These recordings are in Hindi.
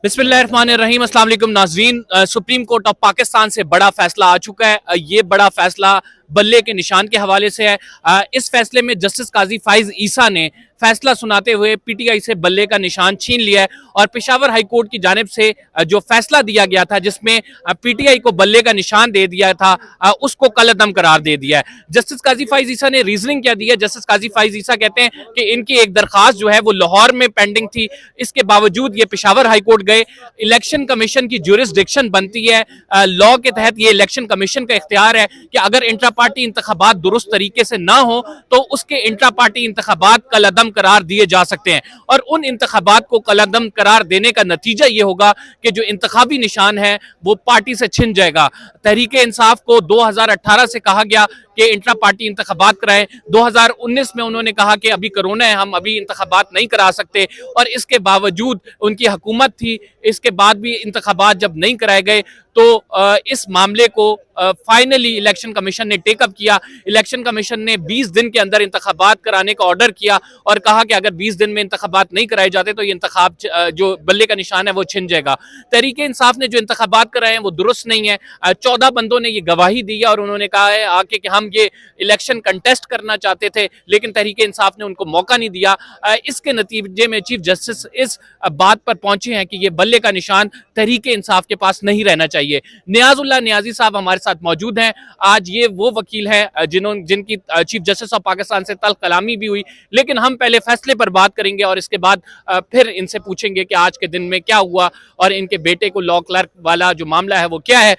बिस्मिल्लाहिर्रहमानिर्रहीम। अस्सलाम वालेकुम नाज़रीन। सुप्रीम कोर्ट ऑफ पाकिस्तान से बड़ा फैसला आ चुका है। ये बड़ा फैसला बल्ले के निशान के हवाले से है। इस फैसले में जस्टिस काजी फाइज ईसा ने फैसला सुनाते हुए पीटीआई से बल्ले का निशान छीन लिया है और पेशावर हाई कोर्ट की जानिब से जो फैसला दिया गया था जिसमें पीटीआई को बल्ले का निशान दे दिया था, उसको कलअदम करार दे दिया है। जस्टिस काजी फाइज ईसा ने रीजनिंग क्या दी है। जस्टिस काजी फाइज ईसा कहते हैं कि इनकी एक दरखास्त जो है वो लाहौर में पेंडिंग थी, इसके बावजूद ये पेशावर हाई कोर्ट गए। इलेक्शन कमीशन की ज्यूरिसडिक्शन बनती है, लॉ के तहत ये इलेक्शन कमीशन का इख्तियार है कि अगर इंट्रा पार्टी इंतखाबात दुरुस्त तरीके से ना हो तो उसके इंट्रा पार्टी इंतखाबात कलअदम करार दिए जा सकते हैं और उन इंतखाबात को कलअदम करार देने का नतीजा ये होगा कि जो इंतखाबी निशान है वो पार्टी से छिन जाएगा। तहरीक इंसाफ को 2018 से कहा गया कि इंट्रा पार्टी इंतखाबात कराएं। 2019 में उन्होंने कहा कि अभी कोरोना है, हम अभी इंतखाबात नहीं करा सकते, और इसके बावजूद उनकी हुकूमत थी। इसके बाद भी इंतखाबात जब नहीं कराए गए तो इस मामले को फाइनली इलेक्शन कमीशन ने टेकअप किया। इलेक्शन कमीशन ने 20 दिन के अंदर इंतखाबात कराने का ऑर्डर किया और कहा कि अगर 20 दिन में इंतखाबात नहीं कराए जाते तो ये इंतखाब जो बल्ले का निशान है वो छिन जाएगा। तहरीक इंसाफ ने जो इंतखाबात कराए हैं वो दुरुस्त नहीं है। 14 बंदों ने ये गवाही दी है और उन्होंने कहा है आके कि हम ये इलेक्शन कंटेस्ट करना चाहते थे, लेकिन तहरीक इंसाफ ने उनको मौका नहीं दिया। इसके नतीजे में चीफ जस्टिस इस बात पर पहुंचे हैं कि ये बल्ले का निशान तहरीक इंसाफ के पास नहीं रहना चाहिए। नियाजुल्लाह नियाजी साहब हमारे साथ मौजूद हैं। आज ये वो वकील हैं जिनकी चीफ जस्टिस ऑफ पाकिस्तान से तल्ख कलामी भी हुई, लेकिन हम पहले फैसले पर बात करेंगे और इसके बाद फिर इनसे पूछेंगे कि आज के दिन में क्या हुआ और इनके बेटे को लॉ क्लर्क वाला जो मामला है वो क्या है।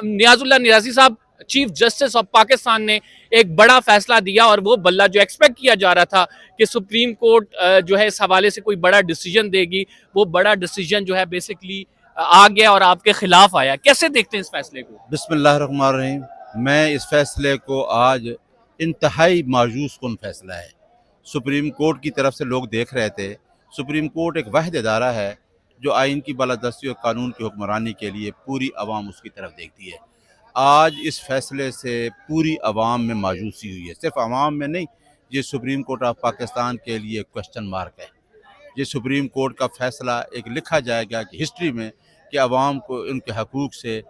नियाजुल्लाह नियाजी साहब, चीफ जस्टिस ऑफ पाकिस्तान ने एक बड़ा फैसला दिया और वो बल्ला जो एक्सपेक्ट किया जा रहा था कि सुप्रीम कोर्ट जो है इस हवाले से कोई बड़ा डिसीजन देगी, वो बड़ा डिसीजन जो है बेसिकली आ गया और आपके खिलाफ आया। कैसे देखते हैं इस फैसले को? बिस्मिल्लाहिर्रहमानिर्रहीम। मैं इस फैसले को आज इंतहाई मायूस कुन फैसला है। सुप्रीम कोर्ट की तरफ से लोग देख रहे थे। सुप्रीम कोर्ट एक वाहिद इदारा है जो आइन की बालादस्ती और कानून की हुक्मरानी के लिए पूरी आवाम उसकी तरफ देखती है। आज इस फैसले से पूरी आवाम में मायूसी हुई है। सिर्फ आवाम में नहीं, ये सुप्रीम कोर्ट ऑफ पाकिस्तान के लिए क्वेश्चन मार्क है। ये सुप्रीम कोर्ट का फैसला एक लिखा जाएगा कि हिस्ट्री में कि आवाम को उनके हकूक़ से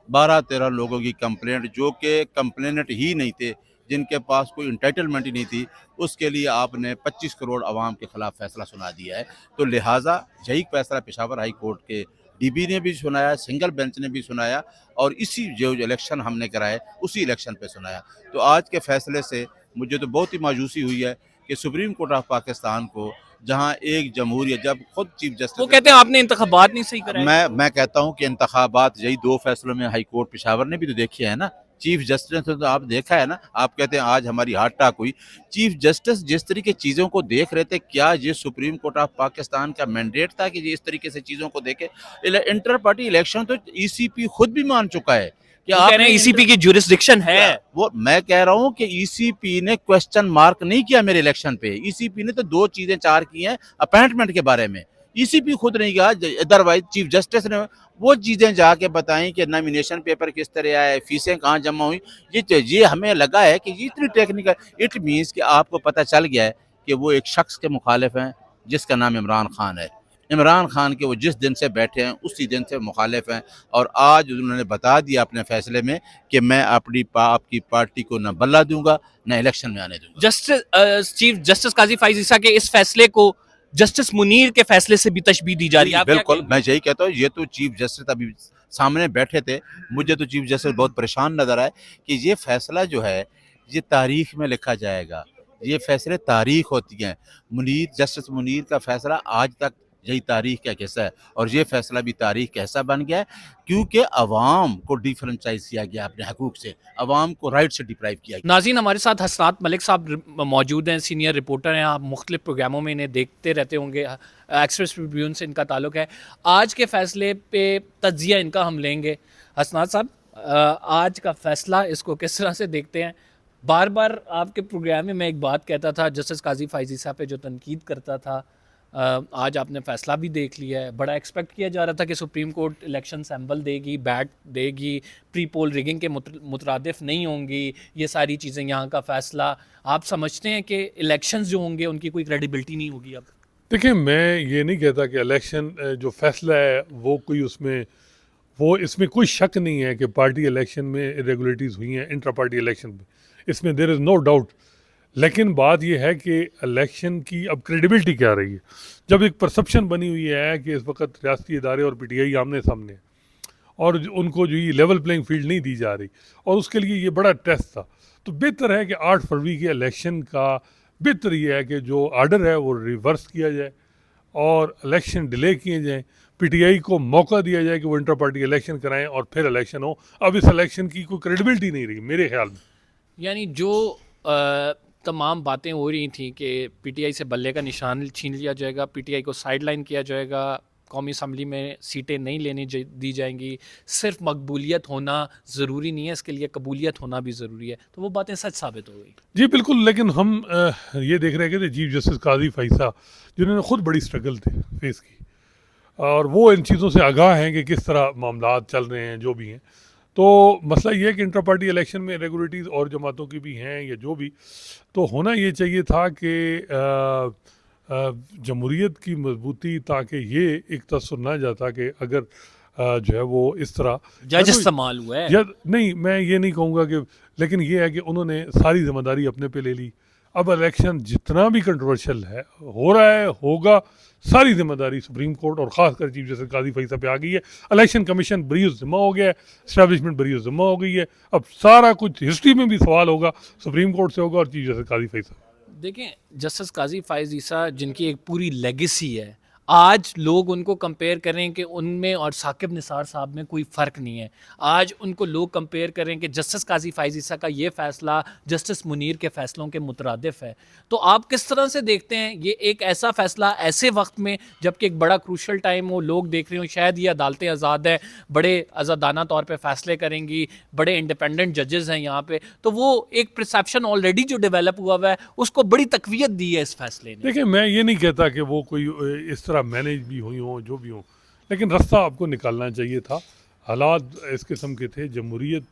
12-13 लोगों की कंप्लेंट, जो कि कंप्लेनेंट ही नहीं थे, जिनके पास कोई इंटाइटलमेंट ही नहीं थी, उसके लिए आपने 25 करोड़ आवाम के ख़िलाफ़ फ़ैसला सुना दिया है। तो लिहाजा यही फैसला पेशावर हाई कोर्ट के डीबी ने भी सुनाया, सिंगल बेंच ने भी सुनाया और इसी जो इलेक्शन हमने कराए उसी इलेक्शन पे सुनाया। तो आज के फैसले से मुझे तो बहुत ही मायूसी हुई है कि सुप्रीम कोर्ट ऑफ पाकिस्तान को, जहां एक जमहूरियत, जब खुद चीफ जस्टिस वो कहते हैं आपने इंतखाबात नहीं सही कराए। मैं कहता हूं कि इंतखाबात यही 2 फैसलों में हाई कोर्ट पेशावर ने भी तो देखी है ना। चीफ जस्टिस ने तो आप देखा है ना। आप कहते हैं आज हमारी हार्ट अटैक हुई। चीफ जस्टिस जिस तरीके चीज़ों को देख रहे थे, क्या ये सुप्रीम कोर्ट ऑफ पाकिस्तान का मैंडेट था कि ये इस तरीके से चीज़ों को देखे? इंटर पार्टी इलेक्शन तो ईसीपी खुद भी मान चुका है कि वो कह रहे हैं ईसीपी की ज्यूरिसडिक्शन है। वो मैं कह रहा हूं कि ईसीपी ने क्वेश्चन मार्क नहीं किया मेरे इलेक्शन पे। ईसीपी ने तो 2 चीजें 4 की हैं अपॉइंटमेंट के बारे में। ईसीपी खुद नहीं कहा, अदरवाइज चीफ जस्टिस ने वो चीजें जाके बताई कि नॉमिनेशन पेपर किस तरह आए, फीसें कहाँ जमा हुई। ये हमें लगा है कि ये इतनी टेक्निकल, इट मीन्स कि आपको पता चल गया है कि वो एक शख्स के मुखालिफ हैं जिसका नाम इमरान खान है। इमरान खान के वो जिस दिन से बैठे हैं उसी दिन से मुखालिफ हैं और आज उन्होंने बता दिया अपने फैसले में कि मैं आपकी पार्टी को न बल्ला दूंगा न इलेक्शन में आने दूंगा। चीफ जस्टिस काजी फाइज ईसा के इस फैसले को जस्टिस मुनीर के फैसले से भी तशबीह दी जा रही है। आप क्या बिल्कुल, कहेंगे? मैं यही कहता हूँ। ये तो चीफ जस्टिस अभी सामने बैठे थे, मुझे तो चीफ जस्टिस बहुत परेशान नजर आए कि ये फैसला जो है ये तारीख में लिखा जाएगा। ये फैसले तारीख होती हैं। जस्टिस मुनीर का फैसला आज तक यही तारीख का हिस्सा है और ये फैसला भी तारीख का हिस्सा बन गया है, क्योंकि अवाम को डिफरेंशिएट किया गया अपने हकूक से, अवाम को राइट से डिप्राइव किया गया। नाज़रीन, हमारे साथ हसनात मलिक साहब मौजूद हैं, सीनियर रिपोर्टर हैं। आप मुख्तलिफ प्रोग्रामों में इन्हें देखते रहते होंगे। एक्सप्रेस ट्रिब्यून से इनका ताल्लुक है। आज के फैसले पे तज्जिया इनका हम लेंगे। हसनात साहब, आज का फैसला इसको किस तरह से देखते हैं? बार बार आपके प्रोग्राम में मैं एक बात कहता था, जस्टिस काजी फाइजी साहब पे जो तनकीद करता था, आज आपने फैसला भी देख लिया है। बड़ा एक्सपेक्ट किया जा रहा था कि सुप्रीम कोर्ट इलेक्शन सैम्बल देगी, बैट देगी, प्री पोल रिगिंग के मुतरादिफ नहीं होंगी, ये सारी चीज़ें। यहाँ का फैसला आप समझते हैं कि इलेक्शंस जो होंगे उनकी कोई क्रेडिबिलिटी नहीं होगी अब? देखिए, मैं ये नहीं कहता कि इलेक्शन जो फैसला है वो कोई उसमें वो इसमें कोई शक नहीं है कि पार्टी इलेक्शन में इरेगुलरिटीज़ हुई हैं, इंट्रा पार्टी इलेक्शन में, इसमें देयर इज़ नो डाउट। लेकिन बात ये है कि इलेक्शन की अब क्रेडिबिलिटी क्या रही है। जब एक परसेप्शन बनी हुई है कि इस वक्त रियासती इदारे और पीटीआई आमने सामने हैं और उनको जो ये लेवल प्लेइंग फील्ड नहीं दी जा रही, और उसके लिए ये बड़ा टेस्ट था, तो बेहतर है कि 8 फरवरी के इलेक्शन का बेहतर ये है कि जो आर्डर है वो रिवर्स किया जाए और इलेक्शन डिले किए जाएं। पीटीआई को मौका दिया जाए कि वो इंटर पार्टी इलेक्शन कराएं और फिर इलेक्शन हो। अब इस इलेक्शन की कोई क्रेडिबिलिटी नहीं रही मेरे ख्याल में। यानी जो तमाम बातें हो रही थी कि पीटीआई से बल्ले का निशान छीन लिया जाएगा, पीटीआई को साइडलाइन किया जाएगा, कौमी असम्बली में सीटें नहीं दी जाएंगी, सिर्फ मकबूलियत होना ज़रूरी नहीं है, इसके लिए कबूलियत होना भी ज़रूरी है, तो वो बातें सच साबित हो गई। जी बिल्कुल, लेकिन हम ये देख रहे थे चीफ जस्टिस काजी फैसा जिन्होंने खुद बड़ी स्ट्रगल थे फेस की, और वो इन चीज़ों से आगाह हैं कि किस तरह मामला चल रहे हैं जो भी हैं। तो मसला ये है कि इंटर पार्टी इलेक्शन में रेगुलेटरीज और जमातों की भी हैं या जो भी, तो होना ये चाहिए था कि जमहूरियत की मजबूती, ताकि ये एक तसर ना जाता कि अगर जो है वो इस तरह जज इस्तेमाल हुआ है। या नहीं, मैं ये नहीं कहूँगा कि, लेकिन ये है कि उन्होंने सारी जिम्मेदारी अपने पे ले ली। अब इलेक्शन जितना भी कंट्रोवर्शियल है हो रहा है होगा, सारी जिम्मेदारी सुप्रीम कोर्ट और ख़ासकर चीफ जस्टिस काजी फैसा पे आ गई है। इलेक्शन कमीशन बरीउज़ ज़िम्मा हो गया है, इस्टेब्लिशमेंट बरीउज़ ज़िम्मा हो गई है। अब सारा कुछ हिस्ट्री में भी सवाल होगा सुप्रीम कोर्ट से होगा और चीफ जस्टिस काजी फैसा। देखें, जस्टिस काजी फायज़ ईसा जिनकी एक पूरी लेगेसी है, आज लोग उनको कंपेयर करें कि उनमें और साकिब निसार साहब में कोई फ़र्क नहीं है। आज उनको लोग कंपेयर करें कि जस्टिस काजी फायज़ ईसा का ये फ़ैसला जस्टिस मुनीर के फ़ैसलों के मुतरादिफ है। तो आप किस तरह से देखते हैं ये एक ऐसा फ़ैसला ऐसे वक्त में, जबकि एक बड़ा क्रूशल टाइम हो, लोग देख रहे हो शायद ये अदालतें आज़ाद है, बड़े आज़ादाना तौर पर फ़ैसले करेंगी, बड़े इंडिपेंडेंट जजेस हैं यहाँ पे, तो वो एक परसेप्शन ऑलरेडी जो डेवलप हुआ है उसको बड़ी तकवीत दी है इस फैसले ने। देखिए, मैं ये नहीं कहता कि वो कोई इस तरह मैनेज भी हुई हों जो भी हों, लेकिन रास्ता आपको निकालना चाहिए था। हालात इस किस्म के थे, जमहूरियत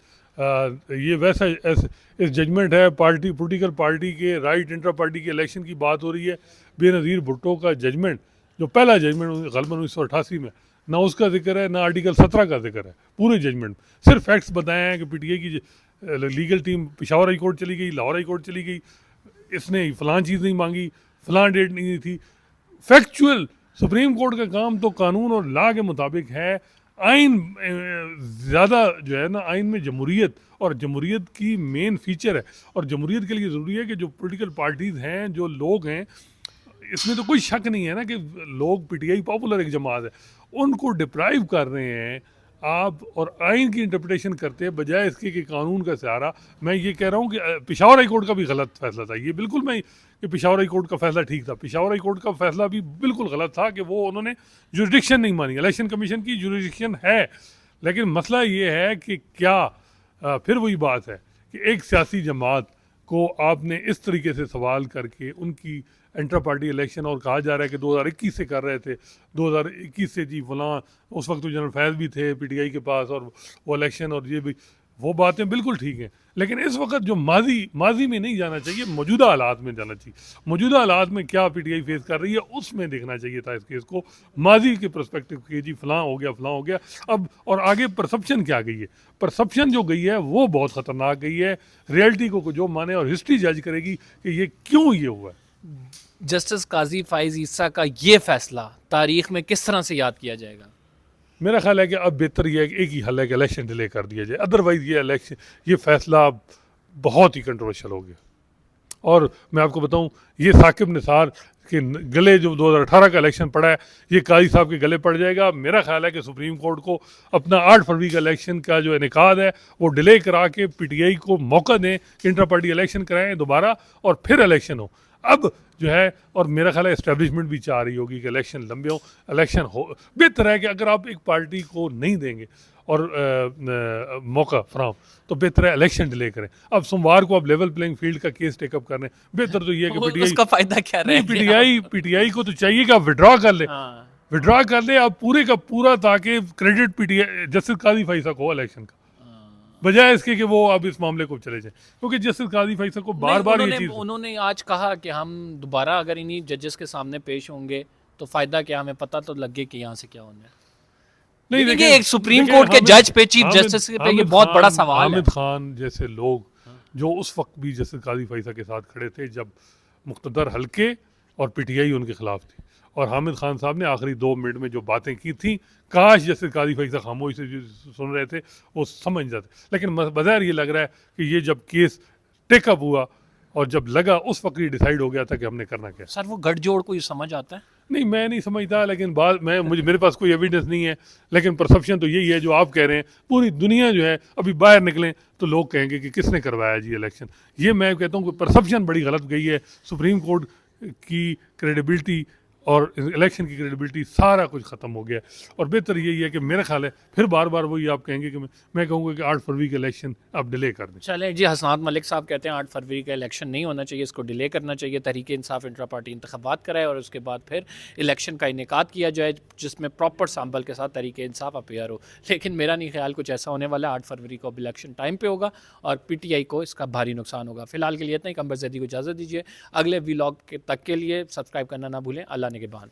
ये वैसा इस जजमेंट है पार्टी पॉलिटिकल पार्टी के राइट इंटर पार्टी के इलेक्शन की बात हो रही है। बेनज़ीर भुट्टो का जजमेंट, जो पहला जजमेंट गलबन 1988 में, ना उसका जिक्र है ना आर्टिकल 17 का जिक्र है पूरे जजमेंट। सिर्फ फैक्ट्स बताए हैं कि पीटीआई की legal team Peshawar high court चली गई, लाहौर हाई कोर्ट चली गई, इसने फ़लाँ चीज़ नहीं मांगी, फ़लाँ डेट नहीं थी। फैक्चुअल सुप्रीम कोर्ट का काम तो कानून और लॉ के मुताबिक है। आइन ज़्यादा जो है ना, आइन में जमहूरियत, और जमहूरियत की मेन फीचर है, और जमहूरियत के लिए ज़रूरी है कि जो पॉलिटिकल पार्टीज़ हैं, जो लोग हैं, इसमें तो कोई शक नहीं है ना कि लोग, पीटीआई पॉपुलर एक जमात है, उनको डिप्राइव कर रहे हैं आप, और आइन की इंटरप्रिटेशन करते हैं बजाय इसके कि कानून का सहारा। मैं ये कह रहा हूँ कि पेशावर हाई कोर्ट का भी गलत फैसला था ये, बिल्कुल मैं कि पेशावर हाई कोर्ट का फैसला ठीक था, पेशावर हाई कोर्ट का फैसला भी बिल्कुल गलत था कि वो उन्होंने जुरिडिक्शन नहीं मानी। इलेक्शन कमीशन की जुरिडिक्शन है, लेकिन मसला ये है कि क्या फिर वही बात है कि एक सियासी जमात को आपने इस तरीके से सवाल करके उनकी इंटर पार्टी इलेक्शन, और कहा जा रहा है कि 2021 से कर रहे थे, 2021 से जी फलां, उस वक्त तो जनरल फैज़ भी थे पीटीआई के पास, और वो इलेक्शन और ये भी, वो बातें बिल्कुल ठीक हैं, लेकिन इस वक्त जो माजी में नहीं जाना चाहिए, मौजूदा हालात में जाना चाहिए। मौजूदा हालात में क्या पीटीआई फेस कर रही है उसमें देखना चाहिए था इस केस को, माजी के परस्पेक्टिव के जी फलां हो गया फलां हो गया। अब और आगे परसेप्शन क्या गई है, परसेप्शन जो गई है वो बहुत ख़तरनाक गई है। रियलिटी को जो माने और हिस्ट्री जज करेगी कि ये क्यों ये हुआ है। जस्टिस काजी फायज़ ईसा का ये फैसला तारीख में किस तरह से याद किया जाएगा? मेरा ख्याल है कि अब बेहतर ये है कि एक ही हल है कि इलेक्शन डिले कर दिया जाए, अदरवाइज़ ये फैसला बहुत ही कंट्रोवर्शियल हो गया। और मैं आपको बताऊं, ये साकिब निसार के गले जो 2018 का इलेक्शन पड़ा है, ये काजी साहब के गले पड़ जाएगा। मेरा ख्याल है कि सुप्रीम कोर्ट को अपना 8 फरवरी का इलेक्शन का जो इनेकाद है वो डिले करा के पीटीआई को मौका दें कि इंटर पार्टी इलेक्शन कराएं दोबारा और फिर इलेक्शन हो। अब जो है, और मेरा ख्याल है इस्टेब्लिशमेंट भी चाह रही होगी कि इलेक्शन लंबे हो, इलेक्शन हो। बेहतर है कि अगर आप एक पार्टी को नहीं देंगे और मौका फराम, तो बेहतर है इलेक्शन डिले करें। अब सोमवार को आप लेवल प्लेइंग फील्ड का केस टेकअप कर रहे हैं, बेहतर तो ये है कि पीटीआई, उसका फायदा क्या रहेगा? पीटीआई को तो चाहिए कि आप विड्रॉ कर ले, विड्रॉ कर ले आप पूरे का पूरा, ताकि क्रेडिट पीटीआई जस्टिस काजी फैसा को इलेक्शन का, बजाय इसके कि वो अब इस मामले को चले जाए, क्योंकि जस्टिस काजी फैसल को बार बार ये चीज़, उन्होंने आज कहा कि हम दोबारा अगर इन्हीं जजेस के सामने पेश होंगे तो फ़ायदा क्या, हमें पता तो लगे कि यहाँ से क्या होना है। नहीं लेकिन देखिए, ये एक सुप्रीम देखिए, कोर्ट के जज पे, चीफ हामिद- जस्टिस पे ये हामिद बहुत बड़ा खान- सवाल है। हामिद खान जैसे लोग जो उस वक्त भी जस्टिस काजी फैसल के साथ खड़े थे जब मुख्तदर हल्के और पीटीआई उनके खिलाफ थी, और हामिद खान साहब ने आखिरी 2 मिनट में जो बातें की थी, काश जस्टिस काजी फैसल खामोश से जो सुन रहे थे वो समझ जाते। लेकिन बज़ाहिर ये लग रहा है कि ये जब केस टेकअप हुआ और जब लगा, उस वक्त ये डिसाइड हो गया था कि हमने करना क्या है। सर वो गठजोड़ को ये समझ आता है? नहीं, मैं नहीं समझता, लेकिन बात मेरे पास कोई एविडेंस नहीं है, लेकिन परसेप्शन तो यही है जो आप कह रहे हैं। पूरी दुनिया जो है, अभी बाहर निकलें तो लोग कहेंगे कि किसने करवाया जी इलेक्शन। ये मैं कहता हूँ कि परसेप्शन बड़ी गलत गई है। सुप्रीम कोर्ट की क्रेडिबिलिटी और इलेक्शन की क्रेडिबिलिटी सारा कुछ ख़त्म हो गया है। और बेहतर यही है कि मेरा ख्याल है फिर बार बार वही आप कहेंगे कि मैं कहूँगा कि 8 फरवरी के इलेक्शन आप डिले कर दें। चलें जी, हसनात मलिक साहब कहते हैं 8 फरवरी का इलेक्शन नहीं होना चाहिए, इसको डिले करना चाहिए, तहरीक इंसाफ इंट्रा पार्टी इंतखाबात कराए और उसके बाद फिर इलेक्शन का इनेकाद किया जाए जिसमें प्रॉपर सैम्पल के साथ तहरीक इंसाफ अपीयर हो। लेकिन मेरा नहीं ख्याल कुछ ऐसा होने वाला है। 8 फरवरी को अब इलेक्शन टाइम पे होगा और पीटीआई को इसका भारी नुकसान होगा। फिलहाल के लिए इतना ही। कंबर ज़ैदी को इजाज़त दीजिए। अगले व्लॉग तक के लिए सब्सक्राइब करना ना भूलें। अल्लाह ने के बाद।